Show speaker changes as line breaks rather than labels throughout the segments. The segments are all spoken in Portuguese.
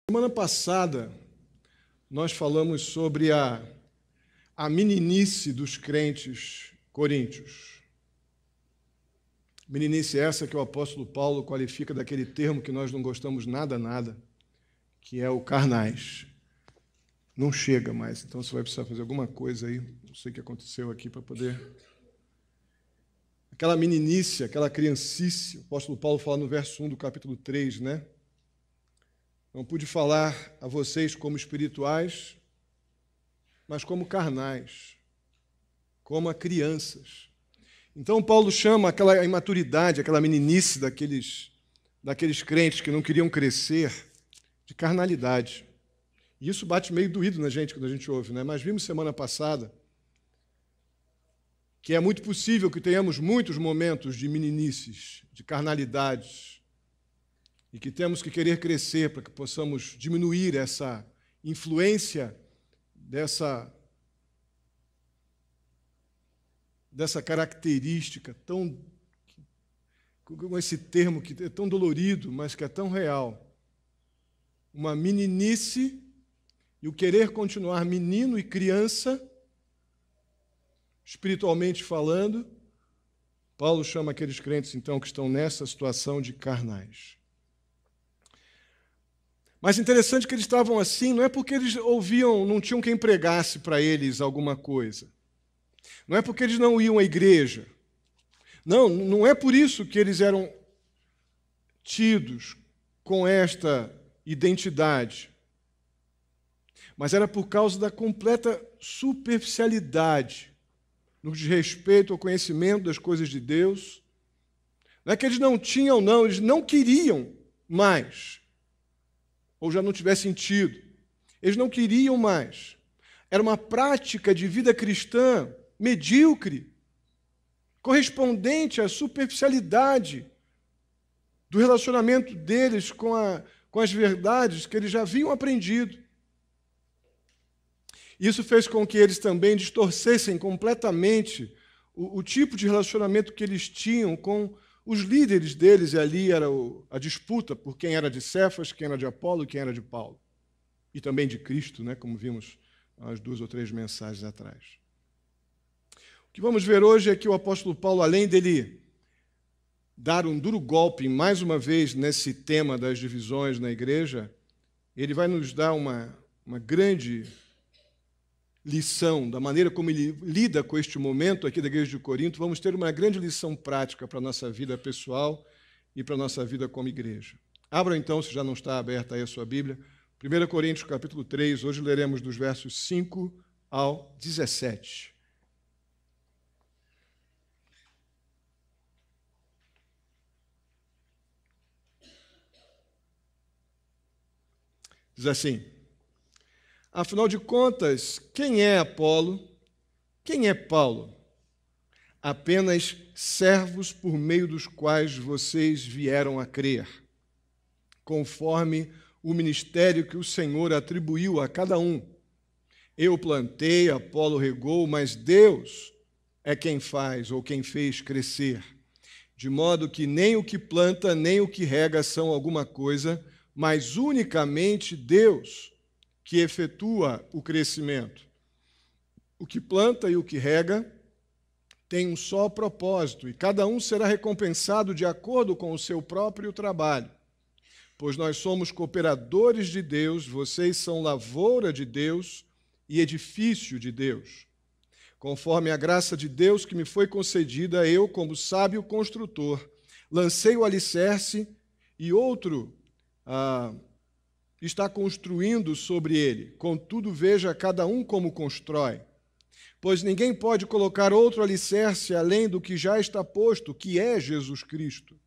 Semana passada, nós falamos sobre a meninice dos crentes coríntios. Meninice essa que o apóstolo Paulo qualifica daquele termo que nós não gostamos nada, que é o carnais. Não chega mais, então você vai precisar fazer alguma coisa aí, não sei o que aconteceu aqui para poder... Aquela meninice, aquela criancice, o apóstolo Paulo fala no verso 1 do capítulo 3, né? Não pude falar a vocês como espirituais, mas como carnais, como a crianças. Então, Paulo chama aquela imaturidade, aquela meninice daqueles crentes que não queriam crescer, de carnalidade. E isso bate meio doído na gente quando a gente ouve, né? Mas vimos semana passada que é muito possível que tenhamos muitos momentos de meninices, de carnalidades, e que temos que querer crescer para que possamos diminuir essa influência dessa característica tão, com esse termo que é tão dolorido, mas que é tão real. Uma meninice e o querer continuar menino e criança, espiritualmente falando. Paulo chama aqueles crentes, então, que estão nessa situação de carnais. Mas interessante que eles estavam assim, não é porque eles não tinham quem pregasse para eles alguma coisa. Não é porque eles não iam à igreja. Não é por isso que eles eram tidos com esta identidade. Mas era por causa da completa superficialidade no que diz respeito ao conhecimento das coisas de Deus. Não é que eles não tinham, não, eles não queriam mais. Ou já não tivesse sentido. Eles não queriam mais. Era uma prática de vida cristã medíocre, correspondente à superficialidade do relacionamento deles com as verdades que eles já haviam aprendido. Isso fez com que eles também distorcessem completamente o tipo de relacionamento que eles tinham com os líderes deles, e ali era a disputa por quem era de Cefas, quem era de Apolo e quem era de Paulo. E também de Cristo, né, como vimos as 2 ou 3 mensagens atrás. O que vamos ver hoje é que o apóstolo Paulo, além dele dar um duro golpe, mais uma vez, nesse tema das divisões na igreja, ele vai nos dar uma grande lição da maneira como ele lida com este momento aqui da igreja de Corinto. Vamos ter uma grande lição prática para a nossa vida pessoal e para a nossa vida como igreja. Abra então, se já não está aberta aí a sua Bíblia, 1 Coríntios capítulo 3, hoje leremos dos versos 5 ao 17. Diz assim: afinal de contas, quem é Apolo? Quem é Paulo? Apenas servos por meio dos quais vocês vieram a crer, conforme o ministério que o Senhor atribuiu a cada um. Eu plantei, Apolo regou, mas Deus é quem faz ou quem fez crescer. De modo que nem o que planta, nem o que rega são alguma coisa, mas unicamente Deus que efetua o crescimento. O que planta e o que rega tem um só propósito, e cada um será recompensado de acordo com o seu próprio trabalho. Pois nós somos cooperadores de Deus, vocês são lavoura de Deus e edifício de Deus. Conforme a graça de Deus que me foi concedida, eu, como sábio construtor, lancei o alicerce e outro está construindo sobre ele. Contudo, veja cada um como constrói. Pois ninguém pode colocar outro alicerce além do que já está posto, que é Jesus Cristo.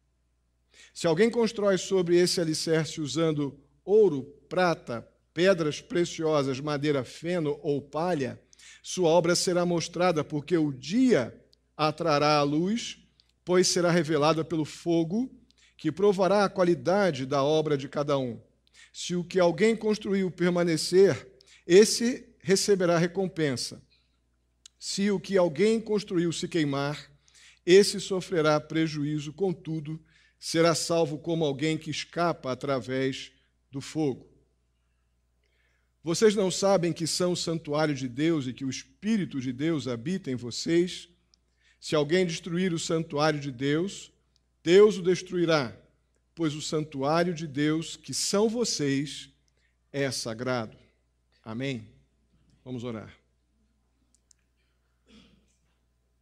Se alguém constrói sobre esse alicerce usando ouro, prata, pedras preciosas, madeira, feno ou palha, sua obra será mostrada, porque o dia a trará à luz, pois será revelada pelo fogo, que provará a qualidade da obra de cada um. Se o que alguém construiu permanecer, esse receberá recompensa. Se o que alguém construiu se queimar, esse sofrerá prejuízo, contudo, será salvo como alguém que escapa através do fogo. Vocês não sabem que são o santuário de Deus e que o Espírito de Deus habita em vocês? Se alguém destruir o santuário de Deus, Deus o destruirá, pois o santuário de Deus, que são vocês, é sagrado. Amém? Vamos orar.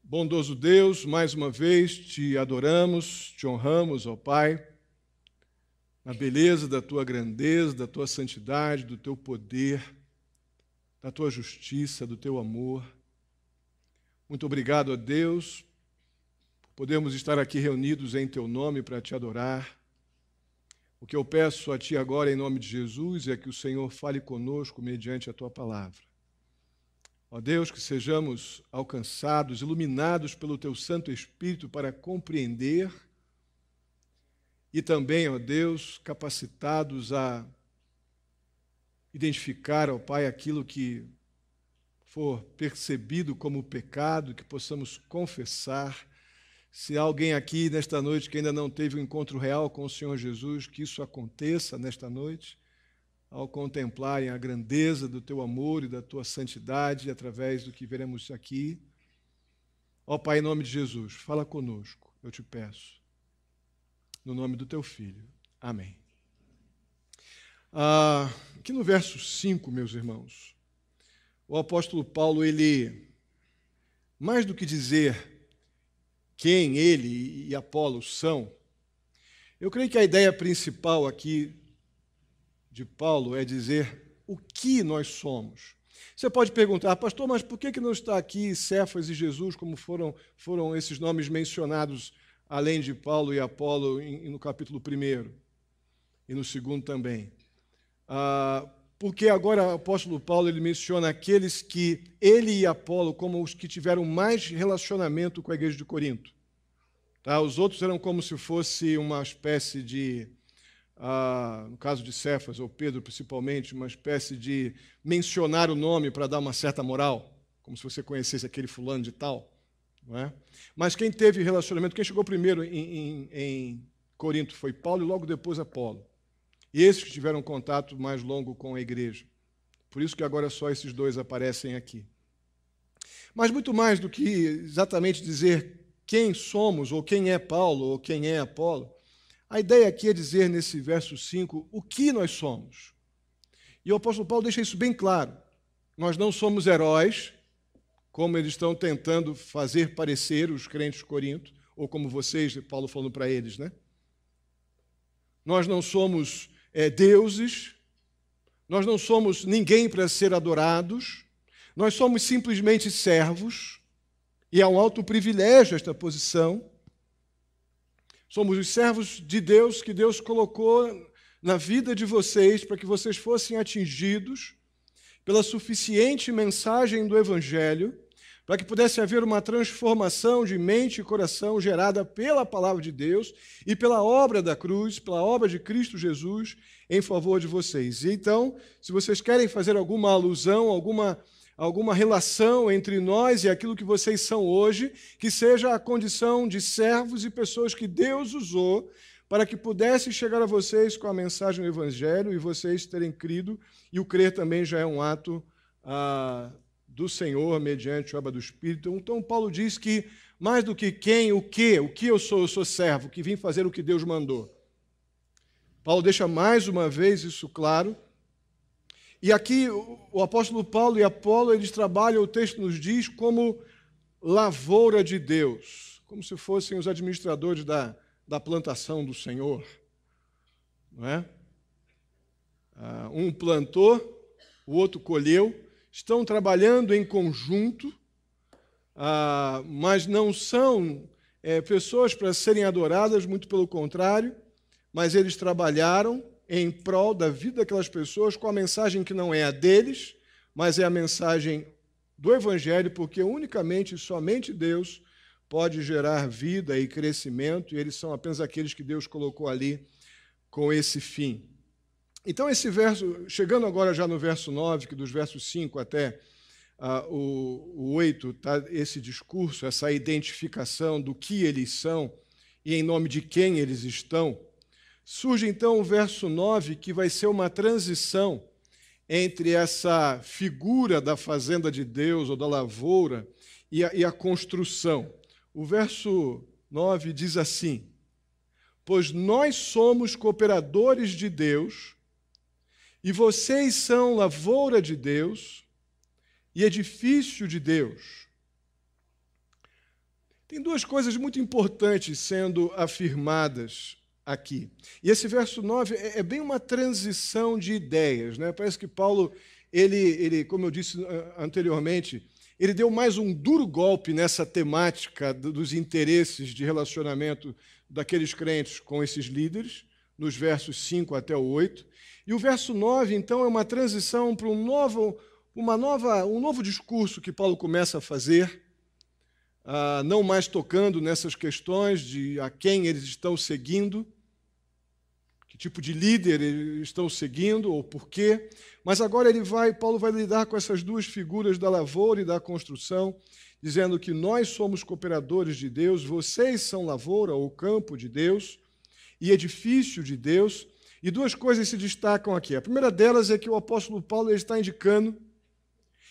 Bondoso Deus, mais uma vez te adoramos, te honramos, ó Pai, na beleza da tua grandeza, da tua santidade, do teu poder, da tua justiça, do teu amor. Muito obrigado a Deus por podermos estar aqui reunidos em teu nome para te adorar. O que eu peço a ti agora em nome de Jesus é que o Senhor fale conosco mediante a tua palavra. Ó Deus, que sejamos alcançados, iluminados pelo teu Santo Espírito para compreender e também, ó Deus, capacitados a identificar, ó Pai, aquilo que for percebido como pecado, que possamos confessar. Se há alguém aqui nesta noite que ainda não teve um encontro real com o Senhor Jesus, que isso aconteça nesta noite, ao contemplarem a grandeza do teu amor e da tua santidade através do que veremos aqui. Ó Pai, em nome de Jesus, fala conosco, eu te peço. No nome do teu Filho. Amém. Aqui no verso 5, meus irmãos, o apóstolo Paulo, ele, mais do que dizer quem ele e Apolo são, eu creio que a ideia principal aqui de Paulo é dizer o que nós somos. Você pode perguntar, pastor, mas por que não está aqui Cefas e Jesus, como foram esses nomes mencionados além de Paulo e Apolo no capítulo 1 e no 2 também. Porque agora o apóstolo Paulo ele menciona aqueles que ele e Apolo como os que tiveram mais relacionamento com a igreja de Corinto. Tá? Os outros eram como se fosse uma espécie de, no caso de Cefas ou Pedro principalmente, uma espécie de mencionar o nome para dar uma certa moral, como se você conhecesse aquele fulano de tal. Não é? Mas quem teve relacionamento, quem chegou primeiro em Corinto foi Paulo e logo depois Apolo. E esses que tiveram contato mais longo com a igreja. Por isso que agora só esses dois aparecem aqui. Mas muito mais do que exatamente dizer quem somos, ou quem é Paulo, ou quem é Apolo, a ideia aqui é dizer nesse verso 5 o que nós somos. E o apóstolo Paulo deixa isso bem claro. Nós não somos heróis, como eles estão tentando fazer parecer os crentes de Corinto, ou como vocês, Paulo falando para eles, né? Nós não somos deuses, nós não somos ninguém para ser adorados, nós somos simplesmente servos, e é um alto privilégio esta posição. Somos os servos de Deus que Deus colocou na vida de vocês para que vocês fossem atingidos pela suficiente mensagem do Evangelho, para que pudesse haver uma transformação de mente e coração gerada pela palavra de Deus e pela obra da cruz, pela obra de Cristo Jesus em favor de vocês. E então, se vocês querem fazer alguma alusão, alguma relação entre nós e aquilo que vocês são hoje, que seja a condição de servos e pessoas que Deus usou para que pudesse chegar a vocês com a mensagem do Evangelho e vocês terem crido, e o crer também já é um ato do Senhor, mediante a obra do Espírito. Então, Paulo diz que, mais do que quem, o que eu sou servo, que vim fazer o que Deus mandou. Paulo deixa mais uma vez isso claro. E aqui, o apóstolo Paulo e Apolo, eles trabalham, o texto nos diz, como lavoura de Deus, como se fossem os administradores da plantação do Senhor. Não é? Um plantou, o outro colheu, estão trabalhando em conjunto, mas não são pessoas para serem adoradas, muito pelo contrário, mas eles trabalharam em prol da vida daquelas pessoas com a mensagem que não é a deles, mas é a mensagem do Evangelho, porque unicamente e somente Deus pode gerar vida e crescimento, e eles são apenas aqueles que Deus colocou ali com esse fim. Então, esse verso, chegando agora já no verso 9, que dos versos 5 até o 8, tá, esse discurso, essa identificação do que eles são e em nome de quem eles estão, surge então o verso 9, que vai ser uma transição entre essa figura da fazenda de Deus ou da lavoura e a construção. O verso 9 diz assim: pois nós somos cooperadores de Deus, e vocês são lavoura de Deus e edifício de Deus. Tem duas coisas muito importantes sendo afirmadas aqui. E esse verso 9 é bem uma transição de ideias, né? Parece que Paulo, ele, como eu disse anteriormente, ele deu mais um duro golpe nessa temática dos interesses de relacionamento daqueles crentes com esses líderes, nos versos 5 até o 8. E o verso 9, então, é uma transição para um novo discurso que Paulo começa a fazer, não mais tocando nessas questões de a quem eles estão seguindo, que tipo de líder eles estão seguindo ou por quê, mas agora Paulo vai lidar com essas duas figuras da lavoura e da construção, dizendo que nós somos cooperadores de Deus, vocês são lavoura ou campo de Deus e edifício de Deus. E duas coisas se destacam aqui. A primeira delas é que o apóstolo Paulo está indicando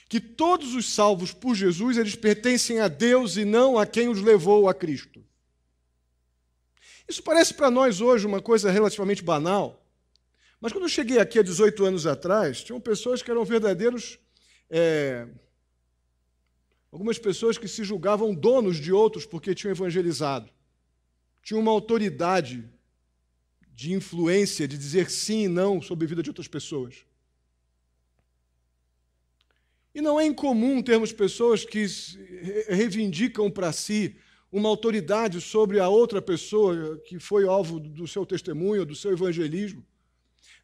que todos os salvos por Jesus, eles pertencem a Deus e não a quem os levou a Cristo. Isso parece para nós hoje uma coisa relativamente banal, mas quando eu cheguei aqui há 18 anos atrás, tinham pessoas que eram verdadeiros... algumas pessoas que se julgavam donos de outros porque tinham evangelizado. Tinham uma autoridade de influência, de dizer sim e não sobre a vida de outras pessoas. E não é incomum termos pessoas que reivindicam para si uma autoridade sobre a outra pessoa que foi alvo do seu testemunho, do seu evangelismo.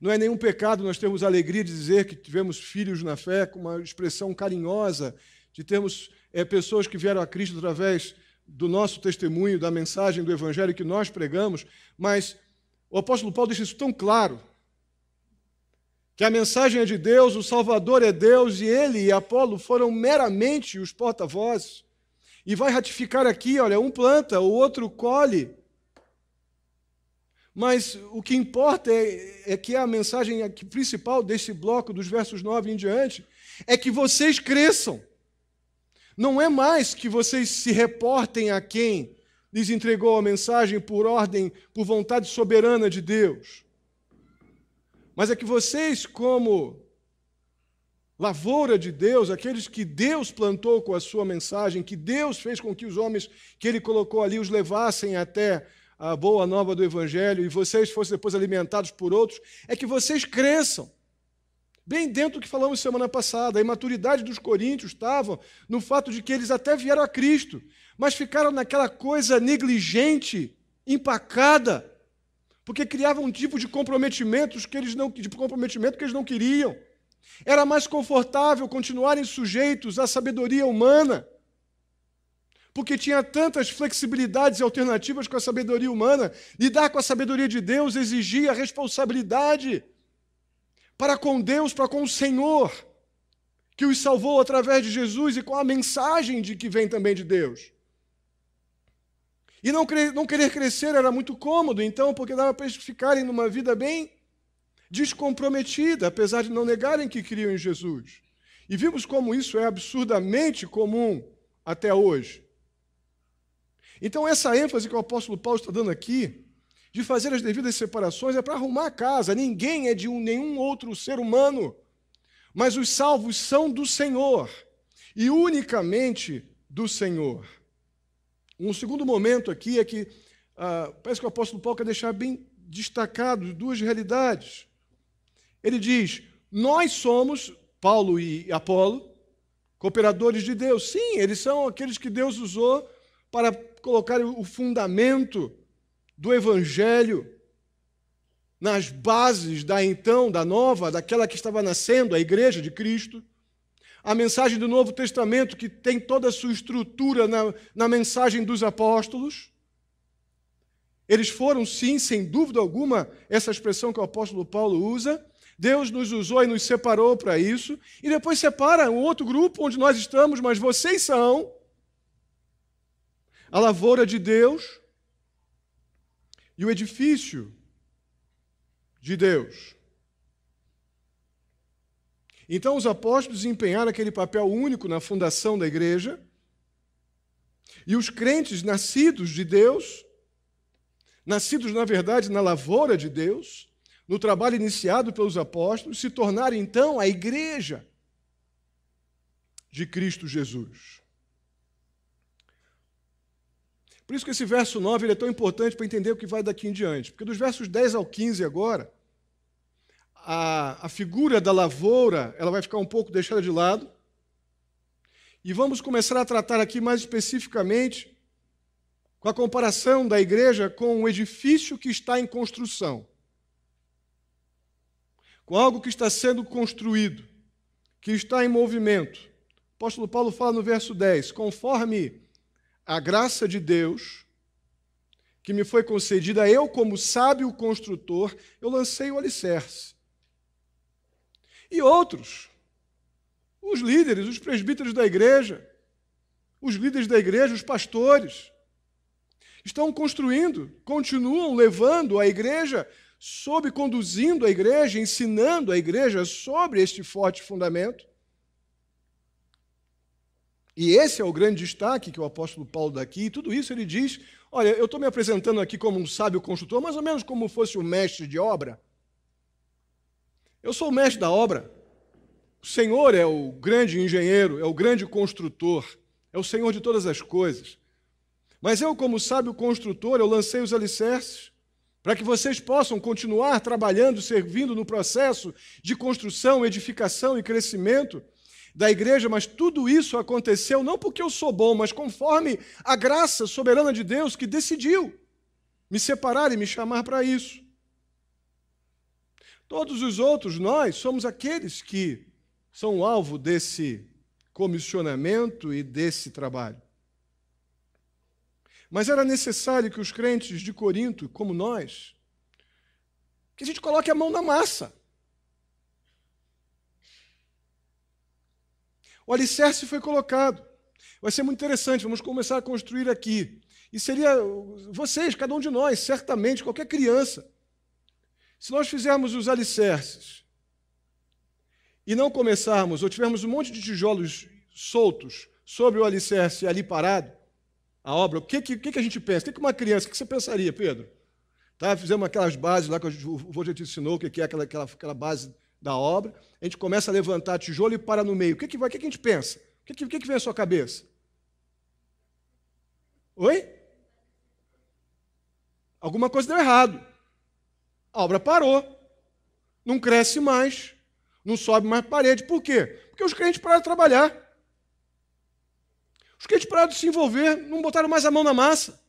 Não é nenhum pecado nós termos a alegria de dizer que tivemos filhos na fé, com uma expressão carinhosa, de termos pessoas que vieram a Cristo através do nosso testemunho, da mensagem do evangelho que nós pregamos, mas o apóstolo Paulo deixa isso tão claro, que a mensagem é de Deus, o Salvador é Deus, e ele e Apolo foram meramente os porta-vozes. E vai ratificar aqui, olha, um planta, o outro colhe. Mas o que importa é que a mensagem principal desse bloco, dos versos 9 em diante, é que vocês cresçam. Não é mais que vocês se reportem a quem lhes entregou a mensagem por ordem, por vontade soberana de Deus. Mas é que vocês, como lavoura de Deus, aqueles que Deus plantou com a sua mensagem, que Deus fez com que os homens que Ele colocou ali os levassem até a boa nova do Evangelho e vocês fossem depois alimentados por outros, é que vocês cresçam. Bem dentro do que falamos semana passada, a imaturidade dos coríntios estava no fato de que eles até vieram a Cristo, mas ficaram naquela coisa negligente, empacada, porque criavam um tipo de comprometimento que eles não queriam. Era mais confortável continuarem sujeitos à sabedoria humana, porque tinha tantas flexibilidades e alternativas com a sabedoria humana. Lidar com a sabedoria de Deus exigia responsabilidade para com Deus, para com o Senhor, que os salvou através de Jesus e com a mensagem de que vem também de Deus. E não querer crescer era muito cômodo, então, porque dava para eles ficarem numa vida bem descomprometida, apesar de não negarem que criam em Jesus. E vimos como isso é absurdamente comum até hoje. Então, essa ênfase que o apóstolo Paulo está dando aqui, de fazer as devidas separações, é para arrumar a casa. Ninguém é de nenhum outro ser humano, mas os salvos são do Senhor, e unicamente do Senhor. Um segundo momento aqui é que parece que o apóstolo Paulo quer deixar bem destacado duas realidades. Ele diz, nós somos, Paulo e Apolo, cooperadores de Deus. Sim, eles são aqueles que Deus usou para colocar o fundamento do Evangelho nas bases daquela que estava nascendo, a Igreja de Cristo. A mensagem do Novo Testamento, que tem toda a sua estrutura na mensagem dos apóstolos. Eles foram, sim, sem dúvida alguma, essa expressão que o apóstolo Paulo usa. Deus nos usou e nos separou para isso. E depois separa um outro grupo onde nós estamos, mas vocês são a lavoura de Deus e o edifício de Deus. Então, os apóstolos empenharam aquele papel único na fundação da igreja, e os crentes nascidos de Deus, nascidos, na verdade, na lavoura de Deus, no trabalho iniciado pelos apóstolos, se tornaram, então, a igreja de Cristo Jesus. Por isso que esse verso 9 ele é tão importante para entender o que vai daqui em diante. Porque dos versos 10 ao 15 agora, a figura da lavoura ela vai ficar um pouco deixada de lado. E vamos começar a tratar aqui mais especificamente com a comparação da igreja com um edifício que está em construção. Com algo que está sendo construído, que está em movimento. O apóstolo Paulo fala no verso 10, conforme a graça de Deus, que me foi concedida, eu, como sábio construtor, eu lancei o alicerce. E outros, os líderes, os presbíteros da igreja, os líderes da igreja, os pastores, estão construindo, continuam levando a igreja, conduzindo a igreja, ensinando a igreja sobre este forte fundamento. E esse é o grande destaque que o apóstolo Paulo dá aqui. E tudo isso ele diz, olha, eu estou me apresentando aqui como um sábio construtor, mais ou menos como fosse o mestre de obra. Eu sou o mestre da obra. O Senhor é o grande engenheiro, é o grande construtor, é o Senhor de todas as coisas. Mas eu, como sábio construtor, eu lancei os alicerces para que vocês possam continuar trabalhando, servindo no processo de construção, edificação e crescimento da igreja, mas tudo isso aconteceu não porque eu sou bom, mas conforme a graça soberana de Deus que decidiu me separar e me chamar para isso. Todos os outros, nós, somos aqueles que são o alvo desse comissionamento e desse trabalho. Mas era necessário que os crentes de Corinto, como nós, que a gente coloque a mão na massa. O alicerce foi colocado. Vai ser muito interessante, vamos começar a construir aqui. E seria vocês, cada um de nós, certamente, qualquer criança, se nós fizermos os alicerces e não começarmos, ou tivermos um monte de tijolos soltos sobre o alicerce ali parado, a obra, o que a gente pensa? O que uma criança, o que você pensaria, Pedro? Tá? Fizemos aquelas bases lá que o vô já te ensinou, o que é aquela base da obra, a gente começa a levantar tijolo e para no meio. O que a gente pensa? O que vem à sua cabeça? Oi? Alguma coisa deu errado. A obra parou. Não cresce mais. Não sobe mais parede. Por quê? Porque os crentes pararam de trabalhar. Os crentes pararam de se envolver, não botaram mais a mão na massa.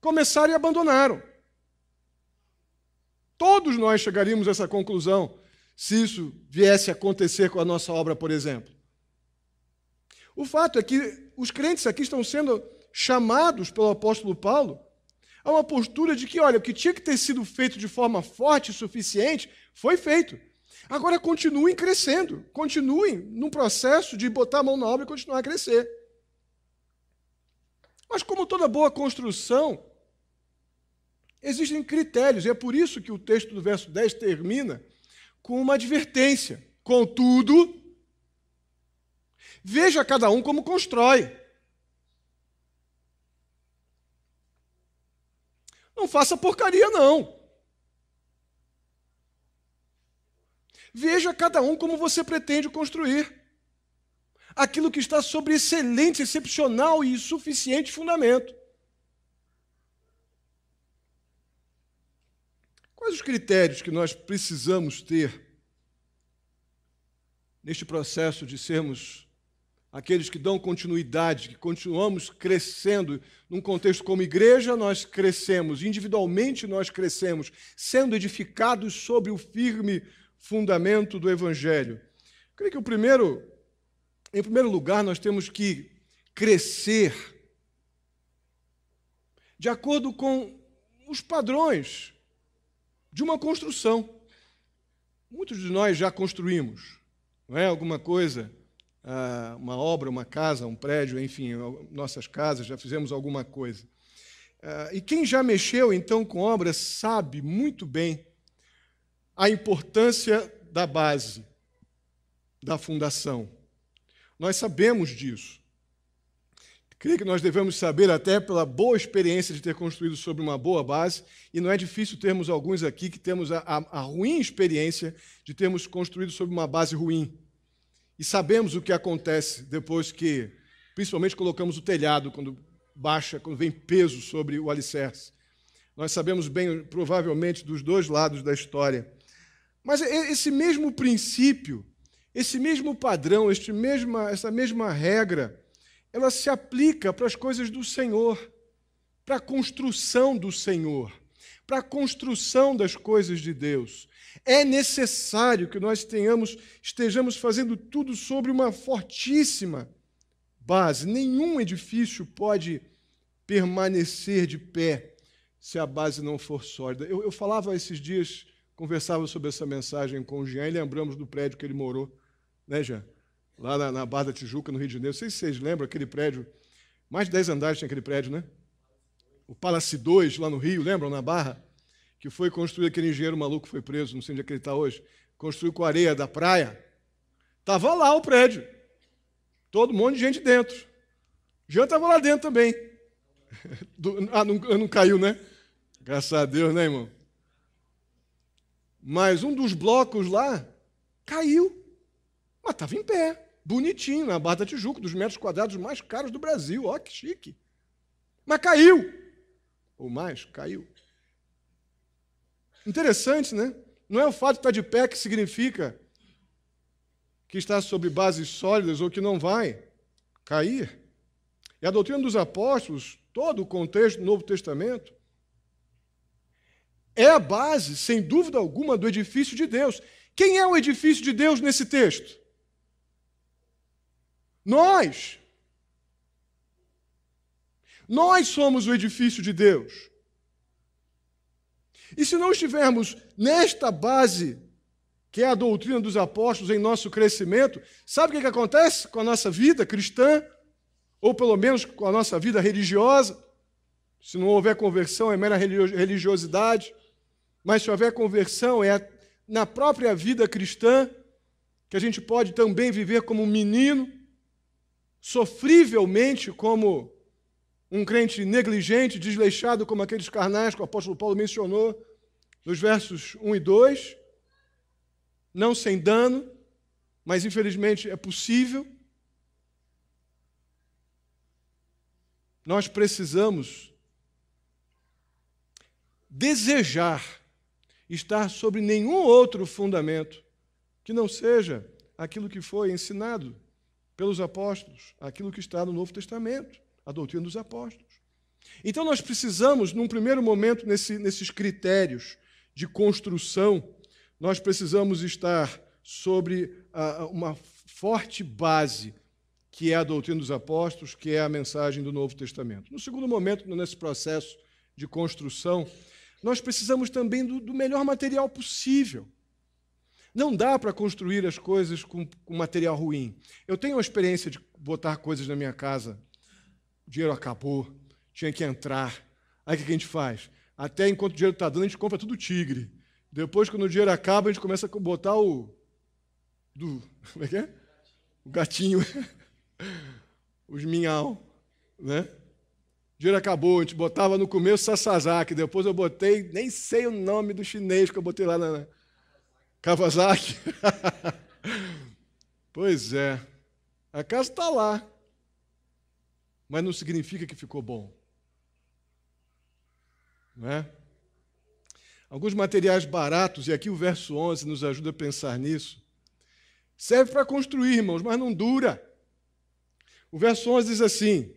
Começaram e abandonaram. Todos nós chegaríamos a essa conclusão se isso viesse a acontecer com a nossa obra, por exemplo. O fato é que os crentes aqui estão sendo chamados pelo apóstolo Paulo a uma postura de que, olha, o que tinha que ter sido feito de forma forte e suficiente, foi feito. Agora continuem crescendo, continuem num processo de botar a mão na obra e continuar a crescer. Mas como toda boa construção, existem critérios, e é por isso que o texto do verso 10 termina com uma advertência. Contudo, veja cada um como constrói. Não faça porcaria, não. Veja cada um como você pretende construir aquilo que está sobre excelente, excepcional e suficiente fundamento. Quais os critérios que nós precisamos ter neste processo de sermos aqueles que dão continuidade, que continuamos crescendo num contexto como igreja, nós crescemos, individualmente nós crescemos, sendo edificados sobre o firme fundamento do Evangelho? Eu creio que em primeiro lugar, nós temos que crescer de acordo com os padrões de uma construção. Muitos de nós já construímos, não é? Alguma coisa, uma obra, uma casa, um prédio, enfim, nossas casas, já fizemos alguma coisa. E quem já mexeu, então, com obras sabe muito bem a importância da base, da fundação. Nós sabemos disso. Creio que nós devemos saber até pela boa experiência de ter construído sobre uma boa base, e não é difícil termos alguns aqui que temos a ruim experiência de termos construído sobre uma base ruim. E sabemos o que acontece depois que, principalmente, colocamos o telhado, quando baixa, quando vem peso sobre o alicerce. Nós sabemos bem, provavelmente, dos dois lados da história. Mas esse mesmo princípio, esse mesmo padrão, essa mesma regra, ela se aplica para as coisas do Senhor, para a construção do Senhor, para a construção das coisas de Deus. É necessário que nós estejamos fazendo tudo sobre uma fortíssima base. Nenhum edifício pode permanecer de pé se a base não for sólida. Eu falava esses dias, conversava sobre essa mensagem com o Jean e lembramos do prédio que ele morou, né, Jean? Lá na Barra da Tijuca, no Rio de Janeiro. Não sei se vocês lembram aquele prédio, mais de 10 andares tinha aquele prédio, né? O Palace 2, lá no Rio, lembram, na Barra? Que foi construído, aquele engenheiro maluco foi preso, não sei onde é que ele está hoje, construiu com areia da praia. Estava lá o prédio. Todo um monte de gente dentro. Jean estava lá dentro também. Não caiu, né? Graças a Deus, né, irmão? Mas um dos blocos lá caiu. Mas estava em pé, bonitinho, na Barra da Tijuca, dos metros quadrados mais caros do Brasil. Ó, que chique. Mas caiu. Ou mais, caiu. Interessante, né? Não é o fato de estar de pé que significa que está sobre bases sólidas ou que não vai cair. E a doutrina dos apóstolos, todo o contexto do Novo Testamento, é a base, sem dúvida alguma, do edifício de Deus. Quem é o edifício de Deus nesse texto? Nós. Nós somos o edifício de Deus. E se não estivermos nesta base, que é a doutrina dos apóstolos, em nosso crescimento, sabe o que acontece com a nossa vida cristã? Ou pelo menos com a nossa vida religiosa? Se não houver conversão, é mera religiosidade. Mas se houver conversão, é na própria vida cristã que a gente pode também viver como um menino, sofrivelmente como um crente negligente, desleixado, como aqueles carnais que o apóstolo Paulo mencionou nos versos 1 e 2, não sem dano, mas infelizmente é possível. Nós precisamos desejar estar sobre nenhum outro fundamento que não seja aquilo que foi ensinado pelos apóstolos, aquilo que está no Novo Testamento, a doutrina dos apóstolos. Então nós precisamos, num primeiro momento, nesses critérios de construção, nós precisamos estar sobre uma forte base, que é a doutrina dos apóstolos, que é a mensagem do Novo Testamento. No segundo momento, nesse processo de construção, nós precisamos também do melhor material possível. Não dá para construir as coisas com material ruim. Eu tenho a experiência de botar coisas na minha casa, o dinheiro acabou, tinha que entrar. Aí o que a gente faz? Até enquanto o dinheiro está dando, a gente compra tudo tigre. Depois, quando o dinheiro acaba, a gente começa a botar como é que é? O gatinho. Os minhau, né? O dinheiro acabou, a gente botava no começo Sasazaki, depois eu botei, nem sei o nome do chinês que eu botei lá na Kawasaki. Pois é, a casa está lá, mas não significa que ficou bom. Não é? Alguns materiais baratos, e aqui o verso 11 nos ajuda a pensar nisso, serve para construir, irmãos, mas não dura. O verso 11 diz assim: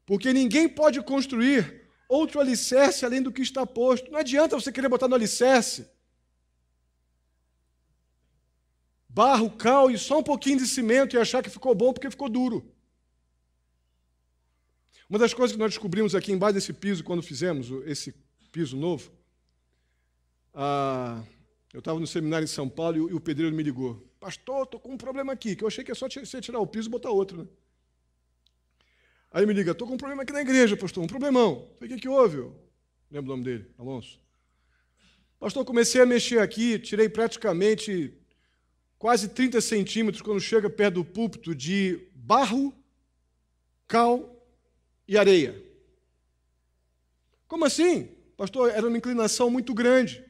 porque ninguém pode construir outro alicerce além do que está posto. Não adianta você querer botar no alicerce barro, cal e só um pouquinho de cimento e achar que ficou bom porque ficou duro. Uma das coisas que nós descobrimos aqui embaixo desse piso, quando fizemos esse piso novo, eu estava no seminário em São Paulo e o pedreiro me ligou: pastor, estou com um problema aqui, que eu achei que é só você tirar o piso e botar outro, né? Aí ele me liga: estou com um problema aqui na igreja, pastor, um problemão. Eu falei: o que houve? Eu lembro o nome dele, Alonso. Pastor, comecei a mexer aqui, tirei praticamente quase 30 centímetros, quando chega perto do púlpito, de barro, cal e areia. Como assim? Pastor, era uma inclinação muito grande.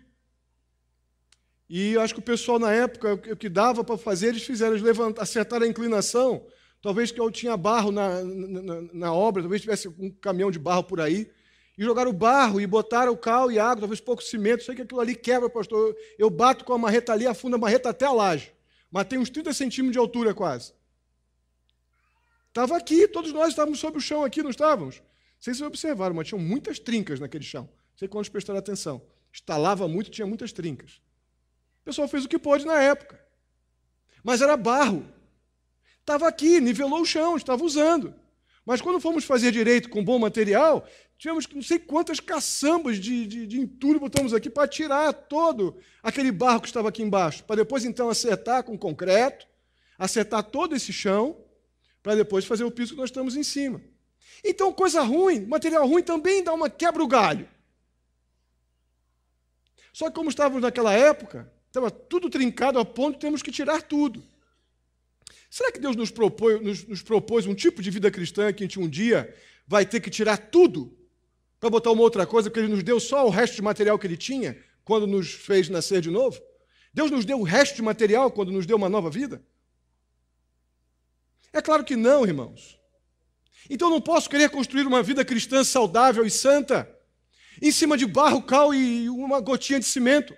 E acho que o pessoal na época, o que dava para fazer, eles fizeram, eles acertaram a inclinação. Talvez que eu tinha barro na obra, talvez tivesse um caminhão de barro por aí. E jogaram o barro e botaram o cal e água, talvez pouco cimento. Sei que aquilo ali quebra, pastor. Eu bato com a marreta ali, afundo a marreta até a laje. Mas tem uns 30 centímetros de altura quase. Estava aqui, todos nós estávamos sobre o chão aqui, não estávamos? Não sei se vocês observaram, mas tinham muitas trincas naquele chão. Não sei quantos prestaram atenção. Estalava muito, tinha muitas trincas. O pessoal fez o que pôde na época. Mas era barro. Estava aqui, nivelou o chão, estava usando. Mas quando fomos fazer direito com bom material, tivemos não sei quantas caçambas de entulho botamos aqui para tirar todo aquele barro que estava aqui embaixo, para depois então acertar com concreto, acertar todo esse chão, para depois fazer o piso que nós estamos em cima. Então, coisa ruim, material ruim também dá uma quebra o galho. Só que como estávamos naquela época, estava tudo trincado a ponto de temos que tirar tudo. Será que Deus nos propôs um tipo de vida cristã que a gente um dia vai ter que tirar tudo para botar uma outra coisa, porque Ele nos deu só o resto de material que Ele tinha quando nos fez nascer de novo? Deus nos deu o resto de material quando nos deu uma nova vida? É claro que não, irmãos. Então eu não posso querer construir uma vida cristã saudável e santa em cima de barro, cal e uma gotinha de cimento.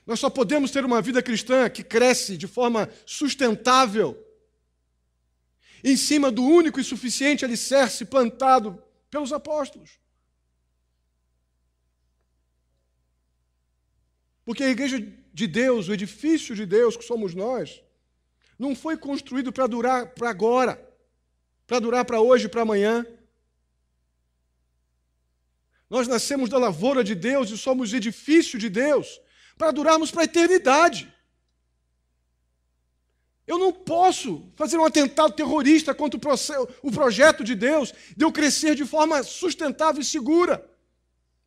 Nós só podemos ter uma vida cristã que cresce de forma sustentável em cima do único e suficiente alicerce plantado pelos apóstolos. Porque a igreja de Deus, o edifício de Deus que somos nós, não foi construído para durar para agora, para durar para hoje e para amanhã. Nós nascemos da lavoura de Deus e somos edifício de Deus para durarmos para a eternidade. Eu não posso fazer um atentado terrorista contra o projeto de Deus de eu crescer de forma sustentável e segura,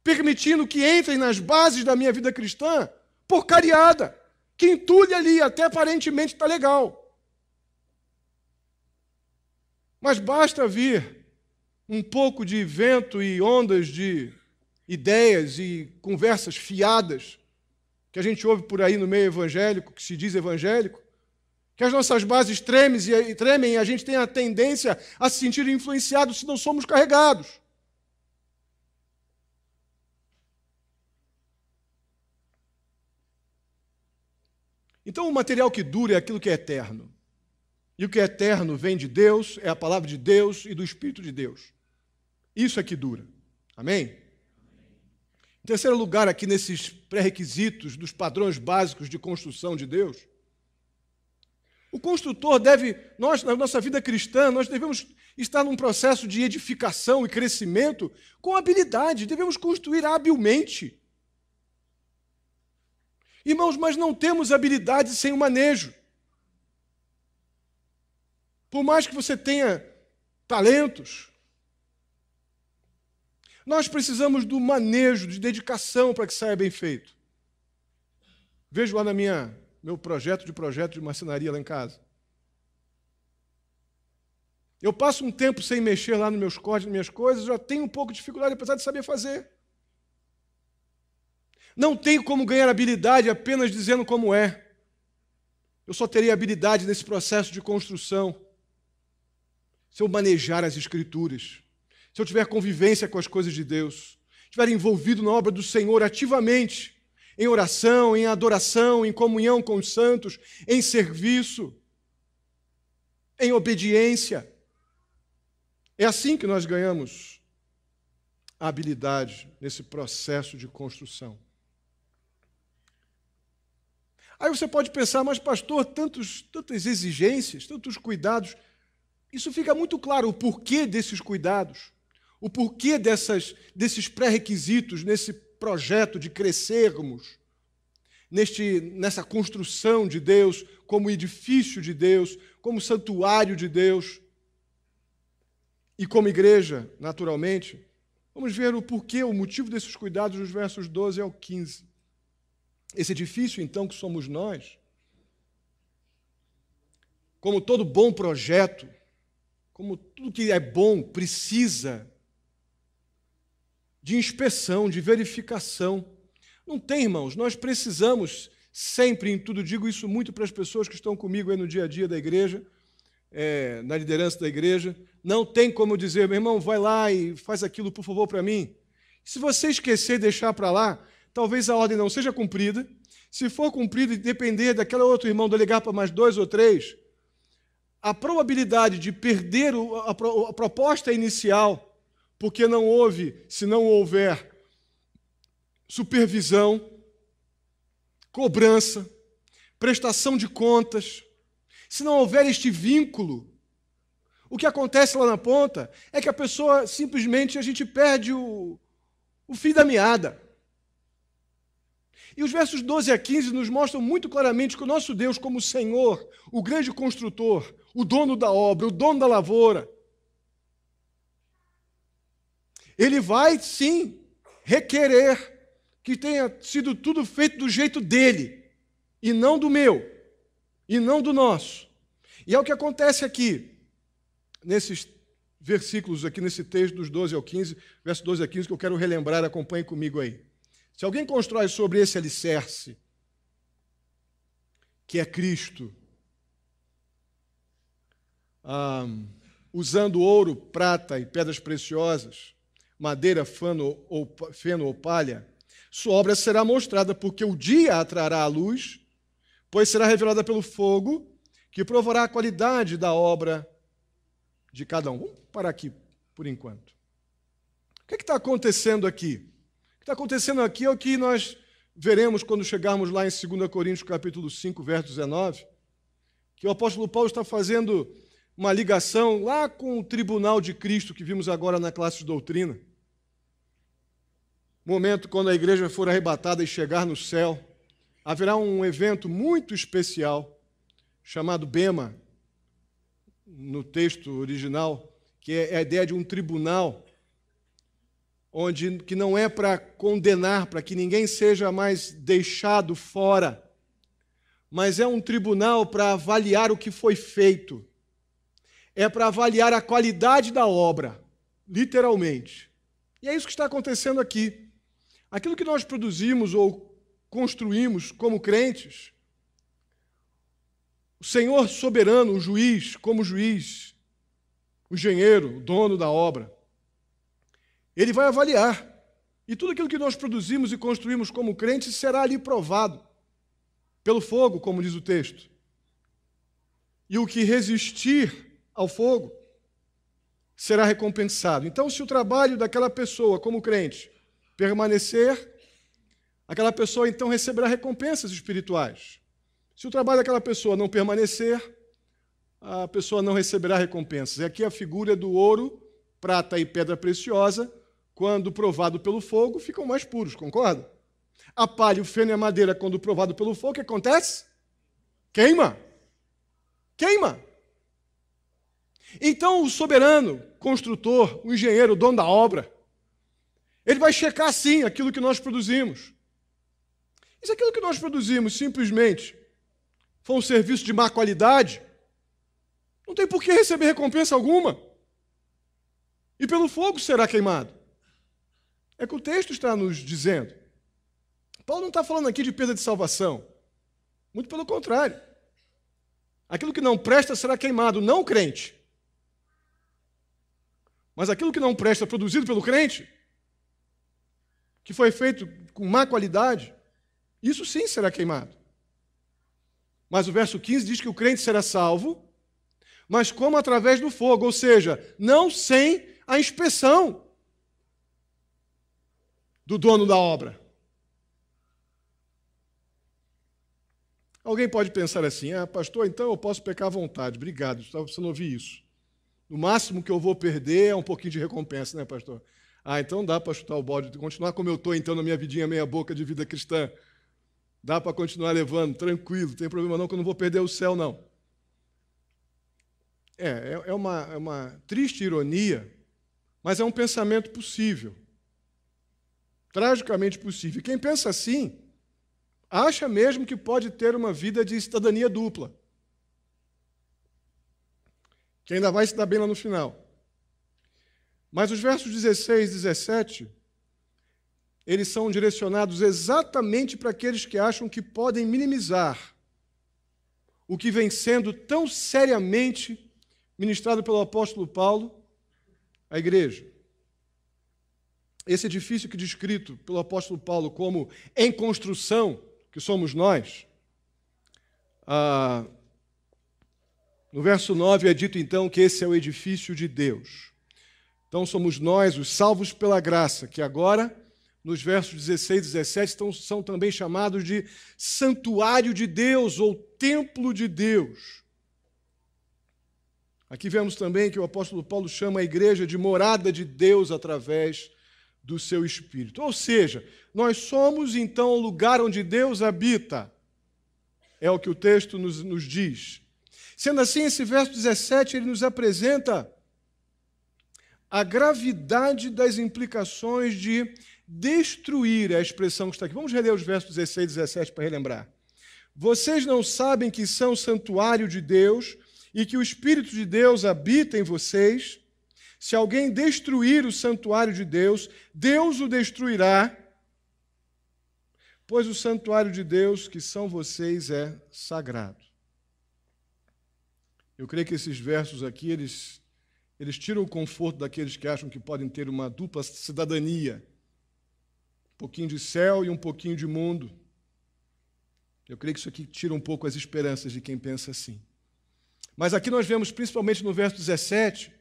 permitindo que entrem nas bases da minha vida cristã porcariada, que entulhe ali, até aparentemente está legal. Mas basta vir um pouco de vento e ondas de ideias e conversas fiadas que a gente ouve por aí no meio evangélico, que se diz evangélico, que as nossas bases tremem e a gente tem a tendência a se sentir influenciado se não somos carregados. Então, o material que dura é aquilo que é eterno. E o que é eterno vem de Deus, é a palavra de Deus e do Espírito de Deus. Isso é que dura. Amém? Em terceiro lugar, aqui nesses pré-requisitos dos padrões básicos de construção de Deus, o construtor na nossa vida cristã, nós devemos estar num processo de edificação e crescimento com habilidade, devemos construir habilmente. Irmãos, mas não temos habilidade sem o manejo. Por mais que você tenha talentos, nós precisamos do manejo, de dedicação para que saia bem feito. Vejo lá meu projeto de marcenaria lá em casa. Eu passo um tempo sem mexer lá nos meus cortes, nas minhas coisas, já tenho um pouco de dificuldade, apesar de saber fazer. Não tenho como ganhar habilidade apenas dizendo como é. Eu só teria habilidade nesse processo de construção se eu manejar as Escrituras, se eu tiver convivência com as coisas de Deus, estiver envolvido na obra do Senhor ativamente, em oração, em adoração, em comunhão com os santos, em serviço, em obediência. É assim que nós ganhamos a habilidade nesse processo de construção. Aí você pode pensar, mas pastor, tantas exigências, tantos cuidados. Isso fica muito claro, o porquê desses cuidados, o porquê desses pré-requisitos nesse projeto de crescermos, nessa construção de Deus, como edifício de Deus, como santuário de Deus e como igreja, naturalmente. Vamos ver o porquê, o motivo desses cuidados nos versos 12 ao 15. esse edifício, então, que somos nós, como todo bom projeto, como tudo que é bom, precisa de inspeção, de verificação. Não tem, irmãos, nós precisamos sempre, em tudo, digo isso muito para as pessoas que estão comigo aí no dia a dia da igreja, na liderança da igreja, não tem como eu dizer, meu irmão, vai lá e faz aquilo, por favor, para mim. Se você esquecer e deixar para lá, talvez a ordem não seja cumprida. Se for cumprida e depender daquele outro irmão delegar para mais 2 ou 3, a probabilidade de perder a proposta inicial, porque não houve, se não houver supervisão, cobrança, prestação de contas, se não houver este vínculo, o que acontece lá na ponta é que a pessoa, simplesmente, a gente perde o fio da meada. E os versos 12 a 15 nos mostram muito claramente que o nosso Deus, como Senhor, o grande construtor, o dono da obra, o dono da lavoura, Ele vai, sim, requerer que tenha sido tudo feito do jeito dele, e não do meu, e não do nosso. E é o que acontece aqui, nesses versículos, aqui nesse texto dos 12 ao 15, verso 12 a 15, que eu quero relembrar, acompanhe comigo aí. Se alguém constrói sobre esse alicerce, que é Cristo, usando ouro, prata e pedras preciosas, madeira, feno ou palha, sua obra será mostrada, porque o dia a trará a luz, pois será revelada pelo fogo, que provará a qualidade da obra de cada um. Vamos parar aqui por enquanto. O que está acontecendo aqui? O que está acontecendo aqui é o que nós veremos quando chegarmos lá em 2 Coríntios, capítulo 5, verso 19, que o apóstolo Paulo está fazendo uma ligação lá com o tribunal de Cristo que vimos agora na classe de doutrina. Momento quando a igreja for arrebatada e chegar no céu, haverá um evento muito especial, chamado Bema, no texto original, que é a ideia de um tribunal, que não é para condenar, para que ninguém seja mais deixado fora, mas é um tribunal para avaliar o que foi feito. É para avaliar a qualidade da obra, literalmente. E é isso que está acontecendo aqui. Aquilo que nós produzimos ou construímos como crentes, o Senhor soberano, o juiz, como juiz, o engenheiro, o dono da obra, Ele vai avaliar. E tudo aquilo que nós produzimos e construímos como crentes será ali provado pelo fogo, como diz o texto. E o que resistir ao fogo será recompensado. Então, se o trabalho daquela pessoa como crente permanecer, aquela pessoa então receberá recompensas espirituais. Se o trabalho daquela pessoa não permanecer, a pessoa não receberá recompensas. E aqui a figura do ouro, prata e pedra preciosa, quando provado pelo fogo, ficam mais puros, concorda? A palha, o feno e a madeira, quando provado pelo fogo, o que acontece? Queima. Queima. Então o soberano, construtor, o engenheiro, o dono da obra, ele vai checar, sim, aquilo que nós produzimos. E se aquilo que nós produzimos simplesmente for um serviço de má qualidade, não tem por que receber recompensa alguma. E pelo fogo será queimado. É o que o texto está nos dizendo. Paulo não está falando aqui de perda de salvação. Muito pelo contrário. Aquilo que não presta será queimado, não o crente. Mas aquilo que não presta, produzido pelo crente, que foi feito com má qualidade, isso sim será queimado. Mas o verso 15 diz que o crente será salvo, mas como através do fogo, ou seja, não sem a inspeção do dono da obra. Alguém pode pensar assim, pastor, então eu posso pecar à vontade. Obrigado, estava precisando ouvir isso. No máximo que eu vou perder é um pouquinho de recompensa, né, pastor? Então dá para chutar o balde, continuar como eu estou, então, na minha vidinha meia boca de vida cristã. Dá para continuar levando, tranquilo, não tem problema não, que eu não vou perder o céu, não. É uma triste ironia, mas é um pensamento possível. Tragicamente possível. E quem pensa assim, acha mesmo que pode ter uma vida de cidadania dupla, que ainda vai se dar bem lá no final. Mas os versos 16 e 17, eles são direcionados exatamente para aqueles que acham que podem minimizar o que vem sendo tão seriamente ministrado pelo apóstolo Paulo à igreja. Esse edifício que é descrito pelo apóstolo Paulo como em construção, que somos nós, no verso 9 é dito então que esse é o edifício de Deus. Então somos nós, os salvos pela graça, que agora, nos versos 16 e 17, são também chamados de santuário de Deus ou templo de Deus. Aqui vemos também que o apóstolo Paulo chama a igreja de morada de Deus através do seu Espírito. Ou seja, nós somos então o lugar onde Deus habita. É o que o texto nos diz. Sendo assim, esse verso 17, ele nos apresenta a gravidade das implicações de destruir, é a expressão que está aqui. Vamos reler os versos 16 e 17 para relembrar. Vocês não sabem que são santuário de Deus e que o Espírito de Deus habita em vocês? Se alguém destruir o santuário de Deus, Deus o destruirá, pois o santuário de Deus, que são vocês, é sagrado. Eu creio que esses versos aqui, eles tiram o conforto daqueles que acham que podem ter uma dupla cidadania, um pouquinho de céu e um pouquinho de mundo. Eu creio que isso aqui tira um pouco as esperanças de quem pensa assim. Mas aqui nós vemos, principalmente no verso 17,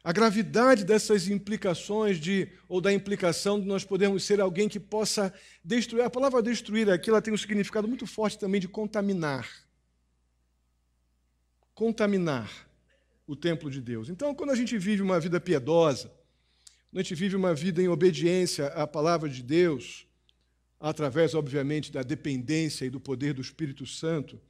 a gravidade dessas implicações ou da implicação de nós podermos ser alguém que possa destruir. A palavra destruir aqui ela tem um significado muito forte também de contaminar. Contaminar o templo de Deus. Então, quando a gente vive uma vida piedosa, quando a gente vive uma vida em obediência à palavra de Deus, através, obviamente, da dependência e do poder do Espírito Santo,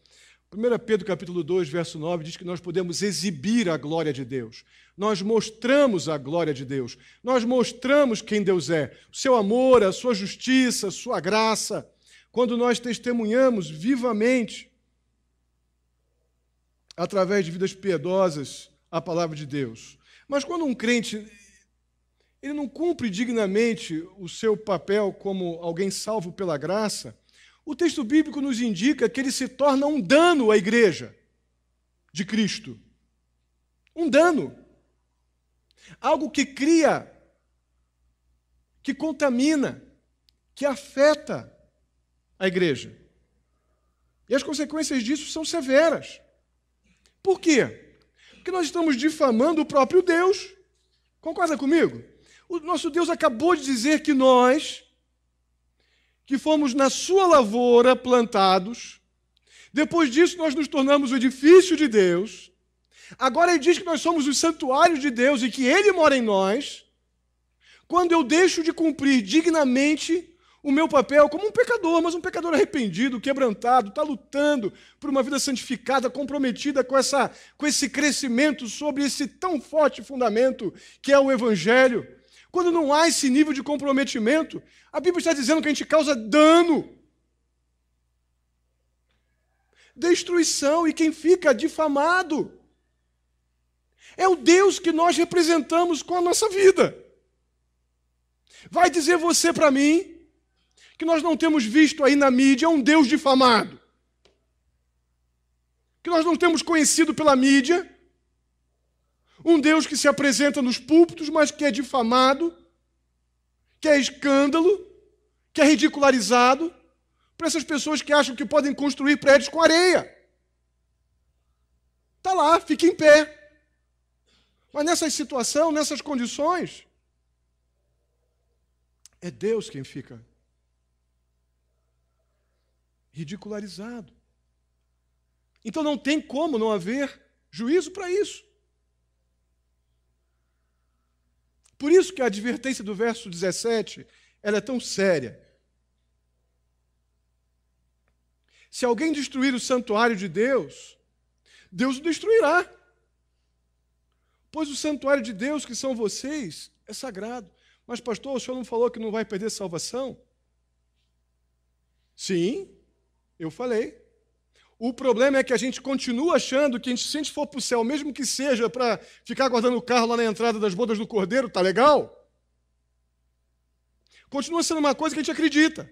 1 Pedro capítulo 2, verso 9, diz que nós podemos exibir a glória de Deus. Nós mostramos a glória de Deus. Nós mostramos quem Deus é, o seu amor, a sua justiça, a sua graça, quando nós testemunhamos vivamente, através de vidas piedosas, a palavra de Deus. Mas quando um crente ele não cumpre dignamente o seu papel como alguém salvo pela graça, o texto bíblico nos indica que ele se torna um dano à igreja de Cristo. Um dano. Algo que cria, que contamina, que afeta a igreja. E as consequências disso são severas. Por quê? Porque nós estamos difamando o próprio Deus. Concorda comigo? O nosso Deus acabou de dizer que nós, que fomos na sua lavoura plantados, depois disso nós nos tornamos o edifício de Deus, agora ele diz que nós somos os santuários de Deus e que ele mora em nós. Quando eu deixo de cumprir dignamente o meu papel como um pecador, mas um pecador arrependido, quebrantado, está lutando por uma vida santificada, comprometida com esse crescimento sobre esse tão forte fundamento que é o Evangelho. Quando não há esse nível de comprometimento, a Bíblia está dizendo que a gente causa dano, destruição, e quem fica difamado é o Deus que nós representamos com a nossa vida. Vai dizer você para mim que nós não temos visto aí na mídia um Deus difamado, que nós não temos conhecido pela mídia um Deus que se apresenta nos púlpitos, mas que é difamado, que é escândalo, que é ridicularizado por essas pessoas que acham que podem construir prédios com areia. Está lá, fica em pé. Mas nessa situação, nessas condições, é Deus quem fica ridicularizado. Então não tem como não haver juízo para isso. Por isso que a advertência do verso 17 ela é tão séria. Se alguém destruir o santuário de Deus, Deus o destruirá. Pois o santuário de Deus, que são vocês, é sagrado. Mas, pastor, o senhor não falou que não vai perder salvação? Sim, eu falei. O problema é que a gente continua achando que se a gente for para o céu, mesmo que seja para ficar guardando o carro lá na entrada das bodas do Cordeiro, tá legal? Continua sendo uma coisa que a gente acredita.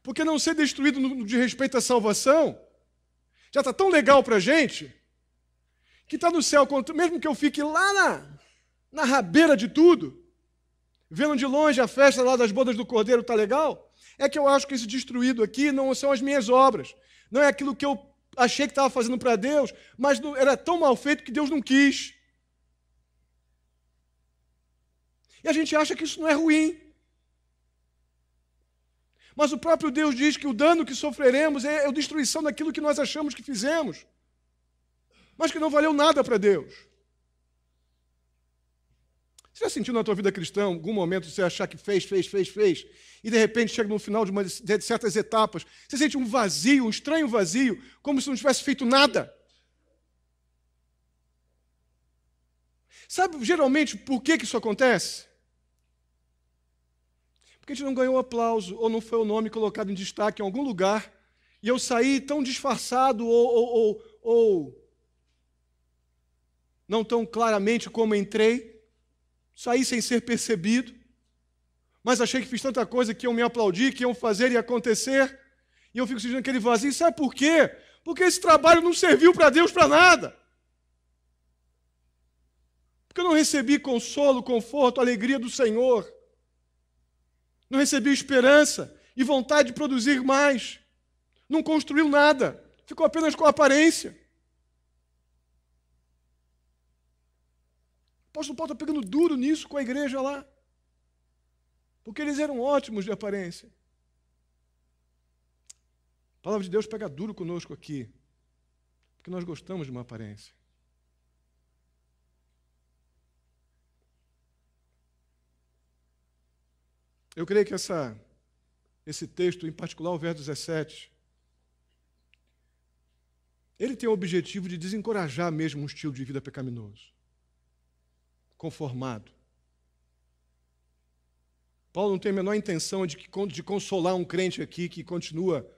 Porque não ser destruído no de respeito à salvação já está tão legal para a gente que está no céu, mesmo que eu fique lá na rabeira de tudo, vendo de longe a festa lá das bodas do Cordeiro, está legal? É que eu acho que esse destruído aqui não são as minhas obras, não é aquilo que eu achei que estava fazendo para Deus, mas era tão mal feito que Deus não quis. E a gente acha que isso não é ruim. Mas o próprio Deus diz que o dano que sofreremos é a destruição daquilo que nós achamos que fizemos, mas que não valeu nada para Deus. Você já sentiu na tua vida cristã, em algum momento, você achar que fez, e de repente chega no final de certas etapas, você sente um vazio, um estranho vazio, como se não tivesse feito nada? Sabe, geralmente, por que isso acontece? Porque a gente não ganhou aplauso, ou não foi o nome colocado em destaque em algum lugar, e eu saí tão disfarçado, ou não tão claramente como entrei, saí sem ser percebido, mas achei que fiz tanta coisa que iam me aplaudir, que iam fazer e acontecer, e eu fico sentindo aquele vazio. Sabe por quê? Porque esse trabalho não serviu para Deus para nada. Porque eu não recebi consolo, conforto, alegria do Senhor. Não recebi esperança e vontade de produzir mais. Não construiu nada. Ficou apenas com a aparência. O apóstolo Paulo está pegando duro nisso com a igreja lá. Porque eles eram ótimos de aparência. A palavra de Deus pega duro conosco aqui. Porque nós gostamos de uma aparência. Eu creio que esse texto, em particular o verso 17, ele tem o objetivo de desencorajar mesmo um estilo de vida pecaminoso, conformado. Paulo não tem a menor intenção de consolar um crente aqui que continua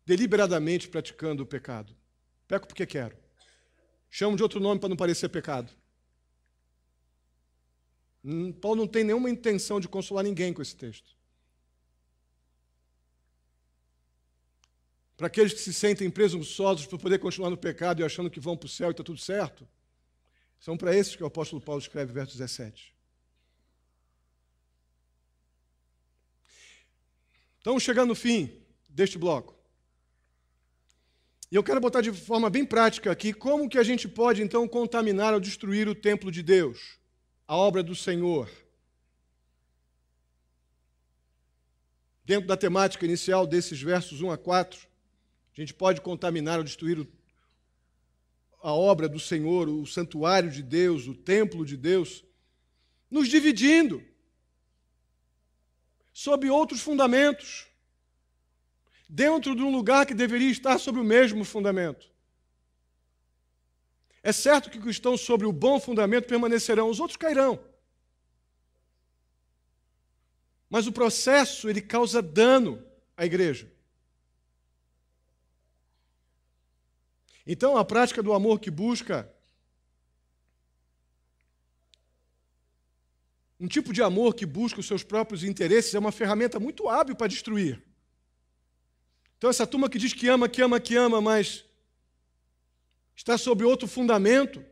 deliberadamente praticando o pecado. Peco porque quero. Chamo de outro nome para não parecer pecado. Paulo não tem nenhuma intenção de consolar ninguém com esse texto. Para aqueles que se sentem presunçosos por poder continuar no pecado e achando que vão para o céu e está tudo certo, são para esses que o apóstolo Paulo escreve, verso 17. Estamos chegando no fim deste bloco. E eu quero botar de forma bem prática aqui como que a gente pode, então, contaminar ou destruir o templo de Deus, a obra do Senhor. Dentro da temática inicial desses versos 1 a 4, a gente pode contaminar ou destruir a obra do Senhor, o santuário de Deus, o templo de Deus, nos dividindo sob outros fundamentos, dentro de um lugar que deveria estar sobre o mesmo fundamento. É certo que os que estão sobre o bom fundamento permanecerão, os outros cairão. Mas o processo, ele causa dano à igreja. Então, a prática do amor que busca um tipo de amor que busca os seus próprios interesses é uma ferramenta muito hábil para destruir. Então, essa turma que diz que ama, mas está sob outro fundamento,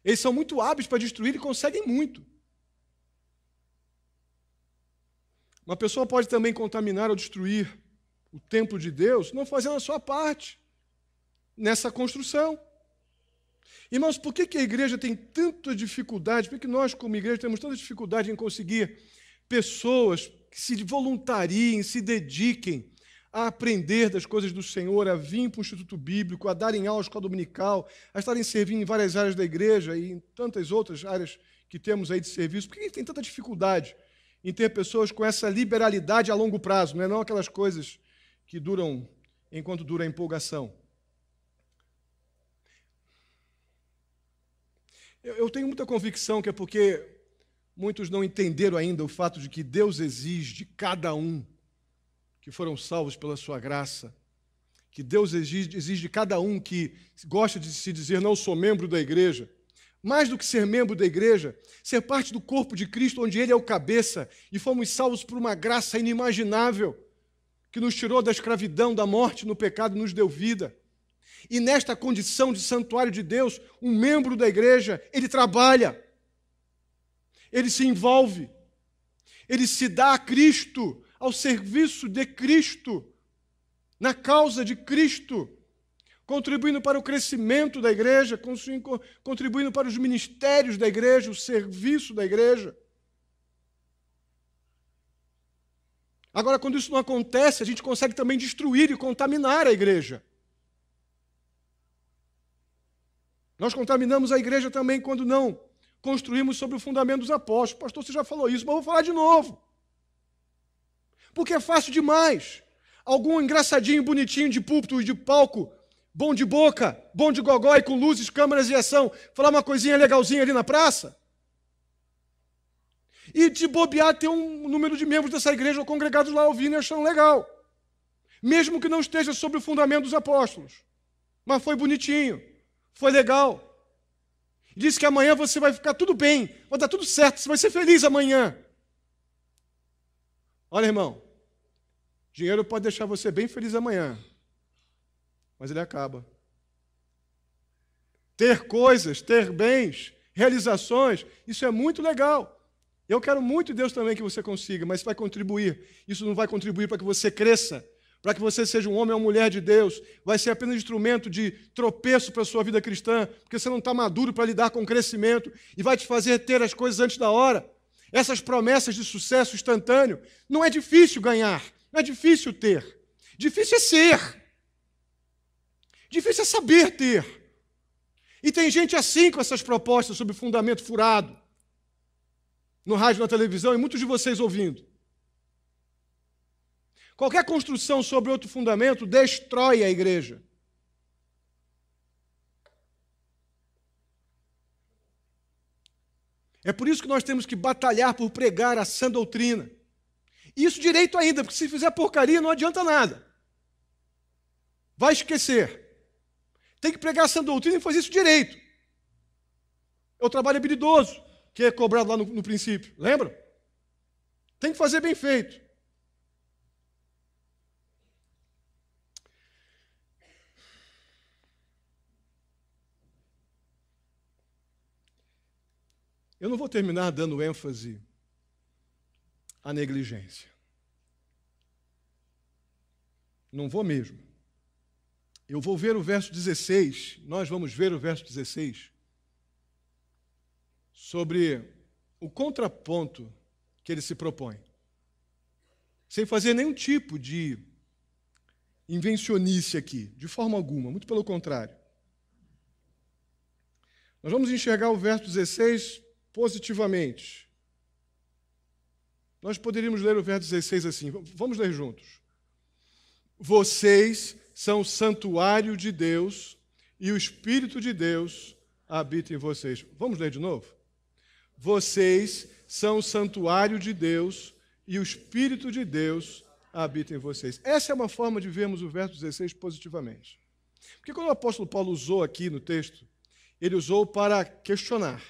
eles são muito hábeis para destruir e conseguem muito. Uma pessoa pode também contaminar ou destruir o templo de Deus não fazendo a sua parte nessa construção. Irmãos, por que a igreja tem tanta dificuldade, por que nós, como igreja, temos tanta dificuldade em conseguir pessoas que se voluntariem, se dediquem a aprender das coisas do Senhor, a vir para o Instituto Bíblico, a darem aula, escola dominical, a estarem servindo em várias áreas da igreja e em tantas outras áreas que temos aí de serviço? Por que tem tanta dificuldade em ter pessoas com essa liberalidade a longo prazo, não aquelas coisas que duram enquanto dura a empolgação? Eu tenho muita convicção que é porque muitos não entenderam ainda o fato de que Deus exige de cada um que foram salvos pela sua graça, que Deus exige de cada um que gosta de se dizer não sou membro da igreja, mais do que ser membro da igreja, ser parte do corpo de Cristo, onde Ele é o cabeça, e fomos salvos por uma graça inimaginável, que nos tirou da escravidão, da morte no pecado e nos deu vida. E nesta condição de santuário de Deus, um membro da igreja, ele trabalha, ele se envolve, ele se dá a Cristo, ao serviço de Cristo, na causa de Cristo, contribuindo para o crescimento da igreja, contribuindo para os ministérios da igreja, o serviço da igreja. Agora, quando isso não acontece, a gente consegue também destruir e contaminar a igreja. Nós contaminamos a igreja também quando não construímos sobre o fundamento dos apóstolos. Pastor, você já falou isso, mas vou falar de novo. Porque é fácil demais. Algum engraçadinho, bonitinho de púlpito e de palco, bom de boca, bom de gogó e com luzes, câmeras e ação, falar uma coisinha legalzinha ali na praça. E de bobear ter um número de membros dessa igreja ou congregados lá ouvindo e achando legal. Mesmo que não esteja sobre o fundamento dos apóstolos. Mas foi bonitinho, foi legal. Disse que amanhã você vai ficar tudo bem, vai dar tudo certo, você vai ser feliz amanhã. Olha, irmão, dinheiro pode deixar você bem feliz amanhã, mas ele acaba. Ter coisas, ter bens, realizações, isso é muito legal. Eu quero muito, Deus, também que você consiga, mas isso vai contribuir. Isso não vai contribuir para que você cresça, para que você seja um homem ou uma mulher de Deus. Vai ser apenas instrumento de tropeço para a sua vida cristã, porque você não está maduro para lidar com o crescimento e vai te fazer ter as coisas antes da hora. Essas promessas de sucesso instantâneo, não é difícil ganhar, não é difícil ter. Difícil é ser. Difícil é saber ter. E tem gente assim com essas propostas sobre fundamento furado, no rádio, na televisão, e muitos de vocês ouvindo. Qualquer construção sobre outro fundamento destrói a igreja. É por isso que nós temos que batalhar por pregar a sã doutrina. Isso direito ainda, porque se fizer porcaria não adianta nada. Vai esquecer. Tem que pregar a sã doutrina e fazer isso direito. É o trabalho habilidoso, que é cobrado lá no princípio. Lembra? Tem que fazer bem feito. Eu não vou terminar dando ênfase à negligência. Não vou mesmo. Eu vou ver o verso 16, nós vamos ver o verso 16, sobre o contraponto que ele se propõe, sem fazer nenhum tipo de invencionice aqui, de forma alguma, muito pelo contrário. Nós vamos enxergar o verso 16 positivamente. Nós poderíamos ler o verso 16 assim, vamos ler juntos. Vocês são o santuário de Deus e o Espírito de Deus habita em vocês. Vamos ler de novo? Vocês são o santuário de Deus e o Espírito de Deus habita em vocês. Essa é uma forma de vermos o verso 16 positivamente. Porque quando o apóstolo Paulo usou aqui no texto, ele usou para questionar,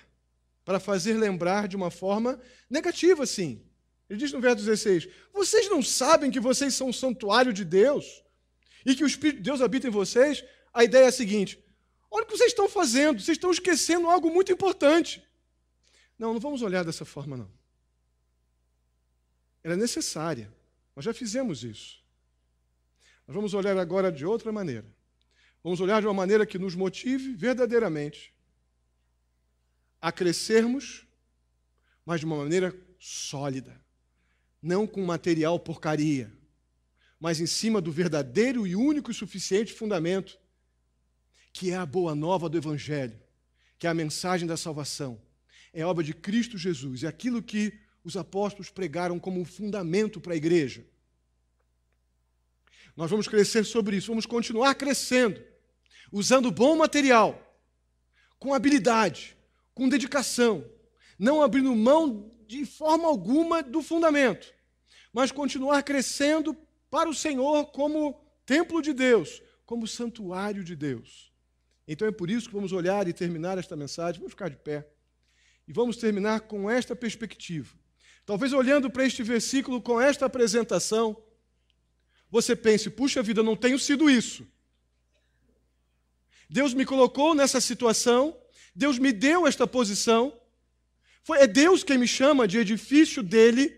para fazer lembrar de uma forma negativa, sim. Ele diz no verso 16, vocês não sabem que vocês são um santuário de Deus e que o Espírito de Deus habita em vocês? A ideia é a seguinte, olha o que vocês estão fazendo, vocês estão esquecendo algo muito importante. Não vamos olhar dessa forma, não. Ela é necessária. Nós já fizemos isso. Nós vamos olhar agora de outra maneira. Vamos olhar de uma maneira que nos motive verdadeiramente a crescermos, mas de uma maneira sólida. Não com material porcaria, mas em cima do verdadeiro e único e suficiente fundamento, que é a boa nova do Evangelho, que é a mensagem da salvação. É a obra de Cristo Jesus, é aquilo que os apóstolos pregaram como um fundamento para a igreja. Nós vamos crescer sobre isso, vamos continuar crescendo, usando bom material, com habilidade, com dedicação, não abrindo mão de forma alguma do fundamento, mas continuar crescendo para o Senhor como templo de Deus, como santuário de Deus. Então é por isso que vamos olhar e terminar esta mensagem, vamos ficar de pé, e vamos terminar com esta perspectiva. Talvez olhando para este versículo com esta apresentação, você pense, puxa vida, não tenho sido isso. Deus me colocou nessa situação, Deus me deu esta posição, é Deus quem me chama de edifício dele,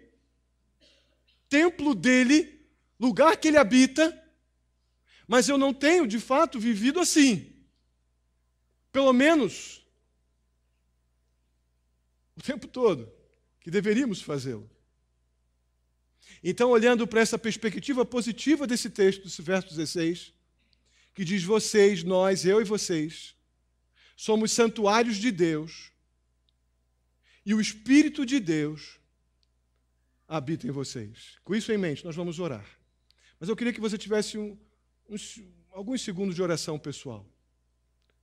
templo dele, lugar que ele habita, mas eu não tenho, de fato, vivido assim. Pelo menos o tempo todo, que deveríamos fazê-lo. Então, olhando para essa perspectiva positiva desse texto, desse verso 16, que diz: vocês, nós, eu e vocês, somos santuários de Deus, e o Espírito de Deus habita em vocês. Com isso em mente, nós vamos orar. Mas eu queria que você tivesse alguns segundos de oração pessoal.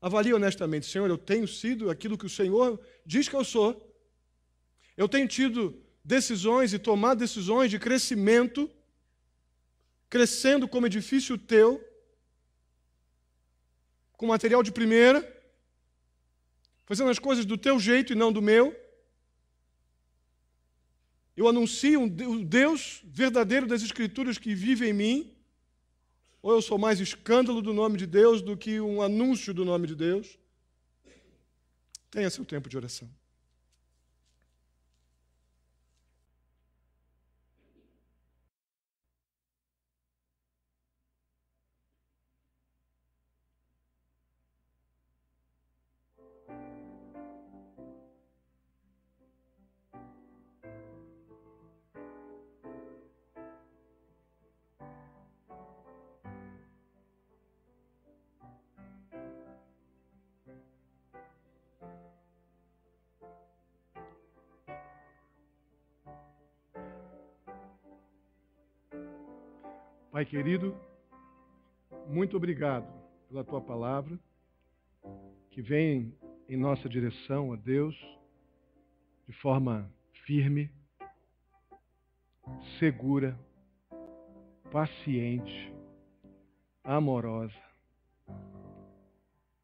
Avalie honestamente: Senhor, eu tenho sido aquilo que o Senhor diz que eu sou. Eu tenho tido decisões e tomado decisões de crescimento, crescendo como edifício teu, com material de primeira, fazendo as coisas do teu jeito e não do meu. Eu anuncio o Deus verdadeiro das Escrituras que vive em mim, ou eu sou mais escândalo do nome de Deus do que um anúncio do nome de Deus? Tenha seu tempo de oração. Pai querido, muito obrigado pela tua palavra, que vem em nossa direção, ó Deus, de forma firme, segura, paciente, amorosa.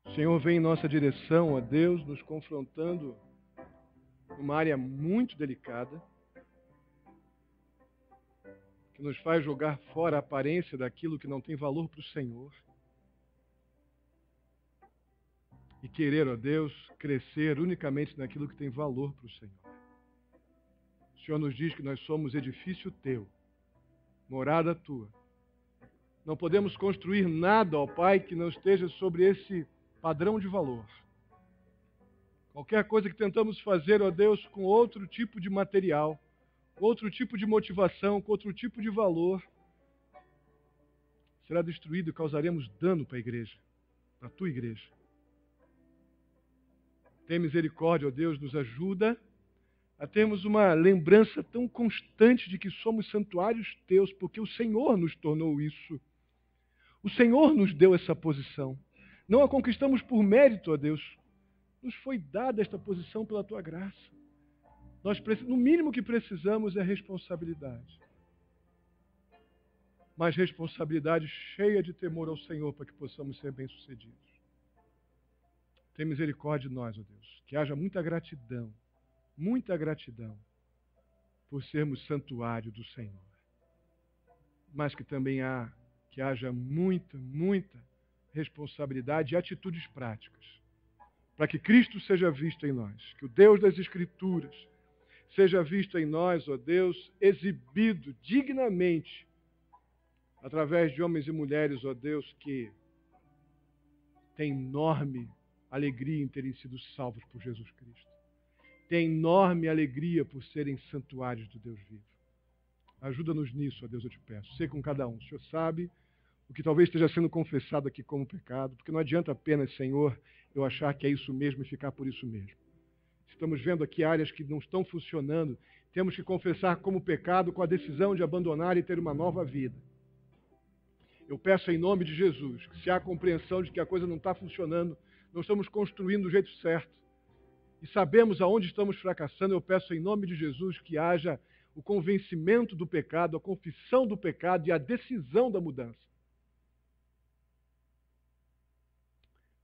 O Senhor vem em nossa direção, ó Deus, nos confrontando numa área muito delicada, que nos faz jogar fora a aparência daquilo que não tem valor para o Senhor. E querer, ó Deus, crescer unicamente naquilo que tem valor para o Senhor. O Senhor nos diz que nós somos edifício teu, morada tua. Não podemos construir nada, ó Pai, que não esteja sobre esse padrão de valor. Qualquer coisa que tentamos fazer, ó Deus, com outro tipo de material, com outro tipo de motivação, com outro tipo de valor, será destruído e causaremos dano para a igreja, para a tua igreja. Tem misericórdia, ó Deus, nos ajuda a termos uma lembrança tão constante de que somos santuários teus, porque o Senhor nos tornou isso. O Senhor nos deu essa posição. Não a conquistamos por mérito, ó Deus. Nos foi dada esta posição pela tua graça. No mínimo que precisamos é responsabilidade. Mas responsabilidade cheia de temor ao Senhor para que possamos ser bem-sucedidos. Tem misericórdia de nós, ó Deus. Que haja muita gratidão por sermos santuário do Senhor. Mas que também haja muita responsabilidade e atitudes práticas. Para que Cristo seja visto em nós. Que o Deus das Escrituras seja visto em nós, ó Deus, exibido dignamente através de homens e mulheres, ó Deus, que têm enorme alegria em terem sido salvos por Jesus Cristo. Têm enorme alegria por serem santuários do Deus vivo. Ajuda-nos nisso, ó Deus, eu te peço. Sei com cada um. O Senhor sabe o que talvez esteja sendo confessado aqui como pecado, porque não adianta apenas, Senhor, eu achar que é isso mesmo e ficar por isso mesmo. Estamos vendo aqui áreas que não estão funcionando. Temos que confessar como pecado com a decisão de abandonar e ter uma nova vida. Eu peço em nome de Jesus, que se há compreensão de que a coisa não está funcionando, não estamos construindo do jeito certo,
e sabemos aonde estamos fracassando, eu peço em nome de Jesus que haja o convencimento do pecado, a confissão do pecado e a decisão da mudança.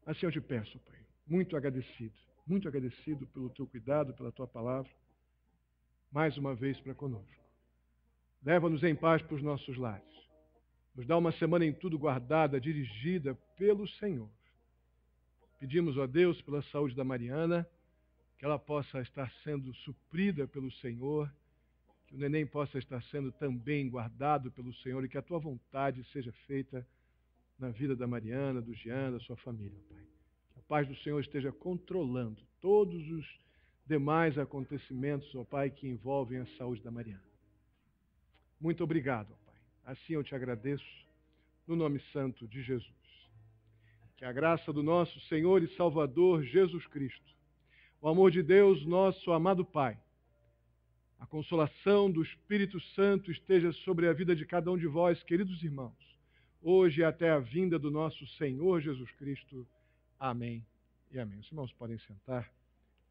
Assim eu te peço, Pai, muito agradecido pelo teu cuidado, pela tua palavra, mais uma vez para conosco. Leva-nos em paz para os nossos lares. Nos dá uma semana em tudo guardada, dirigida pelo Senhor. Pedimos a Deus pela saúde da Mariana, que ela possa estar sendo suprida pelo Senhor, que o neném possa estar sendo também guardado pelo Senhor e que a tua vontade seja feita na vida da Mariana, do Jean, da sua família, Pai. Que a paz do Senhor esteja controlando todos os demais acontecimentos, ó Pai, que envolvem a saúde da Mariana. Muito obrigado, ó Pai. Assim eu te agradeço, no nome santo de Jesus. Que a graça do nosso Senhor e Salvador Jesus Cristo, o amor de Deus, nosso amado Pai, a consolação do Espírito Santo esteja sobre a vida de cada um de vós, queridos irmãos, hoje e até a vinda do nosso Senhor Jesus Cristo. Amém e amém. Os irmãos podem sentar.